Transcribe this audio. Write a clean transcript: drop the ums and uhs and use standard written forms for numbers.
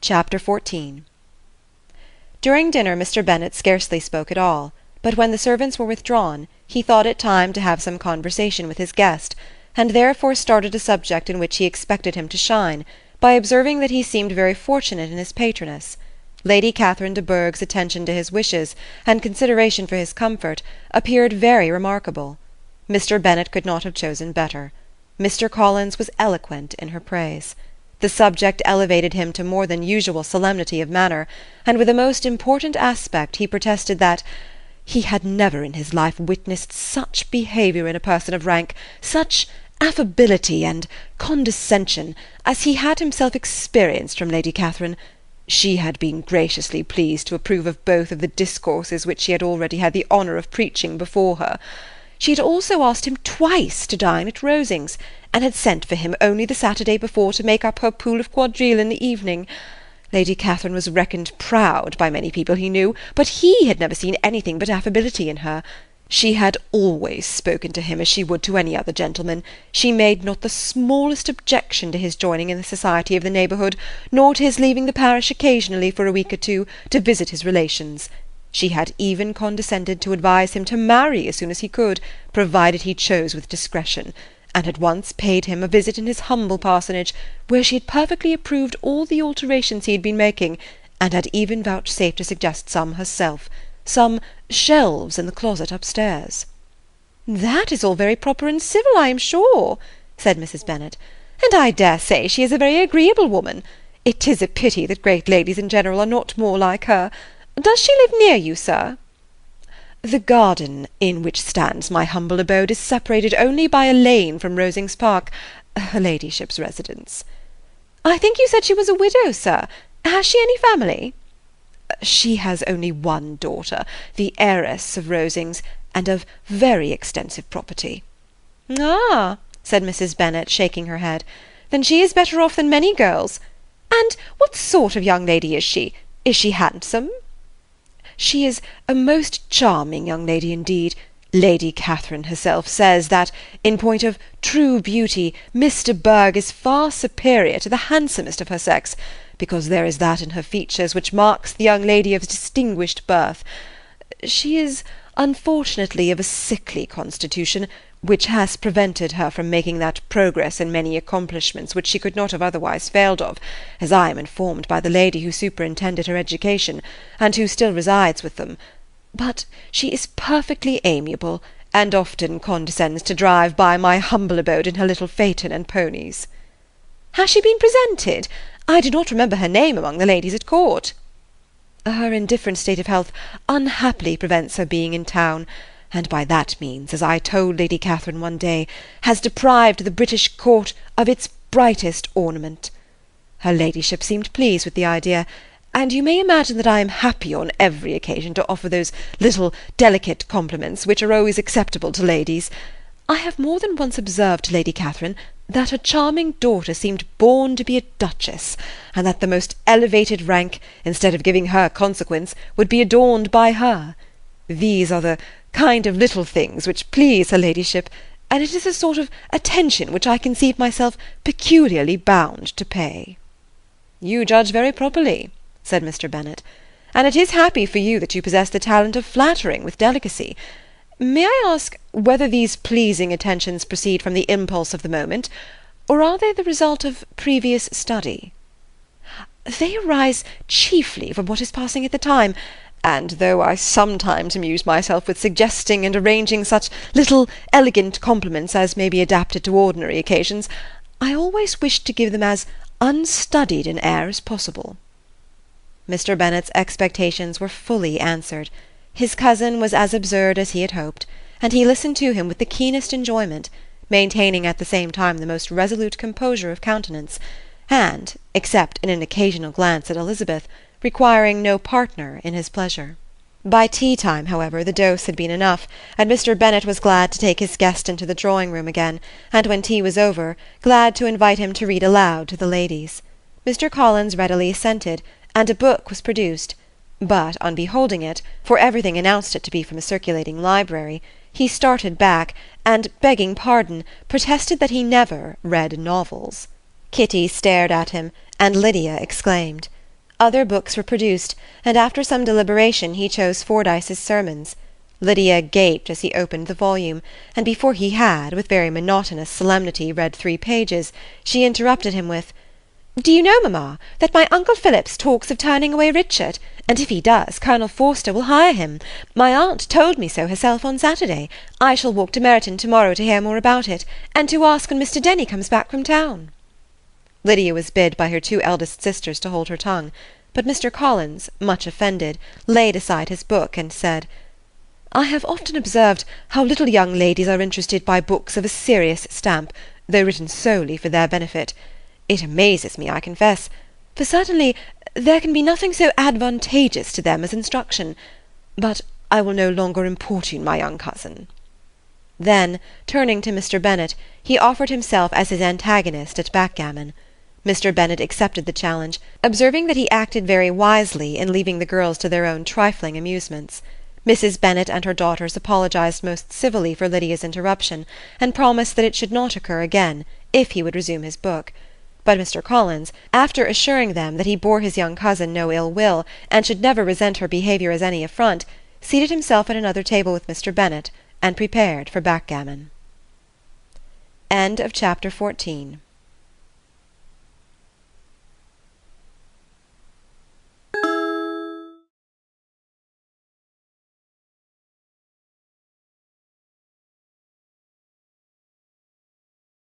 Chapter 14. During dinner Mr. Bennet scarcely spoke at all, but when the servants were withdrawn, he thought it time to have some conversation with his guest, and therefore started a subject in which he expected him to shine, by observing that he seemed very fortunate in his patroness. Lady Catherine de Bourgh's attention to his wishes, and consideration for his comfort, appeared very remarkable. Mr. Bennet could not have chosen better. Mr. Collins was eloquent in her praise. The subject elevated him to more than usual solemnity of manner, and with a most important aspect he protested that he had never in his life witnessed such behaviour in a person of rank, such affability and condescension, as he had himself experienced from Lady Catherine. She had been graciously pleased to approve of both of the discourses which he had already had the honour of preaching before her. She had also asked him twice to dine at Rosings, and had sent for him only the Saturday before to make up her pool of quadrille in the evening. Lady Catherine was reckoned proud by many people he knew, but he had never seen anything but affability in her. She had always spoken to him as she would to any other gentleman. She made not the smallest objection to his joining in the society of the neighbourhood, nor to his leaving the parish occasionally for a week or two, to visit his relations. She had even condescended to advise him to marry as soon as he could, provided he chose with discretion, and had once paid him a visit in his humble parsonage, where she had perfectly approved all the alterations he had been making, and had even vouchsafed to suggest some herself, some shelves in the closet upstairs. "That is all very proper and civil, I am sure," said Mrs. Bennet, "and I dare say she is a very agreeable woman. It is a pity that great ladies in general are not more like her. Does she live near you, sir?" "The garden in which stands my humble abode is separated only by a lane from Rosings Park, her ladyship's residence." "I think you said she was a widow, sir. Has she any family?" "She has only one daughter, the heiress of Rosings, and of very extensive property." "Ah," said Mrs. Bennet, shaking her head, "then she is better off than many girls. And what sort of young lady is she? Is she handsome?" "She is a most charming young lady indeed. Lady Catherine herself says that, in point of true beauty, Miss de Bourgh is far superior to the handsomest of her sex, because there is that in her features which marks the young lady of distinguished birth. She is unfortunately of a sickly constitution, which has prevented her from making that progress in many accomplishments which she could not have otherwise failed of, as I am informed by the lady who superintended her education, and who still resides with them. But she is perfectly amiable, and often condescends to drive by my humble abode in her little phaeton and ponies." "Has she been presented? I do not remember her name among the ladies at court." "Her indifferent state of health unhappily prevents her being in town, and by that means, as I told Lady Catherine one day, has deprived the British court of its brightest ornament. Her ladyship seemed pleased with the idea, and you may imagine that I am happy on every occasion to offer those little delicate compliments which are always acceptable to ladies. I have more than once observed to Lady Catherine that her charming daughter seemed born to be a duchess, and that the most elevated rank, instead of giving her consequence, would be adorned by her. These are the kind of little things which please her ladyship, and it is a sort of attention which I conceive myself peculiarly bound to pay." "You judge very properly," said Mr. Bennet, "and it is happy for you that you possess the talent of flattering with delicacy. May I ask whether these pleasing attentions proceed from the impulse of the moment, or are they the result of previous study?" "They arise chiefly from what is passing at the time, and though I sometimes amuse myself with suggesting and arranging such little elegant compliments as may be adapted to ordinary occasions, I always wish to give them as unstudied an air as possible." Mr. Bennet's expectations were fully answered. His cousin was as absurd as he had hoped, and he listened to him with the keenest enjoyment, maintaining at the same time the most resolute composure of countenance, and, except in an occasional glance at Elizabeth, requiring no partner in his pleasure. By tea-time, however, the dose had been enough, and Mr. Bennet was glad to take his guest into the drawing-room again, and when tea was over, glad to invite him to read aloud to the ladies. Mr. Collins readily assented, and a book was produced, but on beholding it, for everything announced it to be from a circulating library, he started back, and, begging pardon, protested that he never read novels. Kitty stared at him, and Lydia exclaimed. Other books were produced, and after some deliberation he chose Fordyce's Sermons. Lydia gaped as he opened the volume, and before he had, with very monotonous solemnity, read 3 pages, she interrupted him with, "Do you know, mamma, that my Uncle Phillips talks of turning away Richard, and if he does, Colonel Forster will hire him. My aunt told me so herself on Saturday. I shall walk to Meryton to-morrow to hear more about it, and to ask when Mr. Denny comes back from town." Lydia was bid by her 2 eldest sisters to hold her tongue, but Mr. Collins, much offended, laid aside his book and said, "I have often observed how little young ladies are interested by books of a serious stamp, though written solely for their benefit. It amazes me, I confess, for certainly there can be nothing so advantageous to them as instruction. But I will no longer importune my young cousin." Then, turning to Mr. Bennet, he offered himself as his antagonist at backgammon. Mr. Bennet accepted the challenge, observing that he acted very wisely in leaving the girls to their own trifling amusements. Mrs. Bennet and her daughters apologized most civilly for Lydia's interruption, and promised that it should not occur again, if he would resume his book. But Mr. Collins, after assuring them that he bore his young cousin no ill will, and should never resent her behaviour as any affront, seated himself at another table with Mr. Bennet, and prepared for backgammon. Chapter 14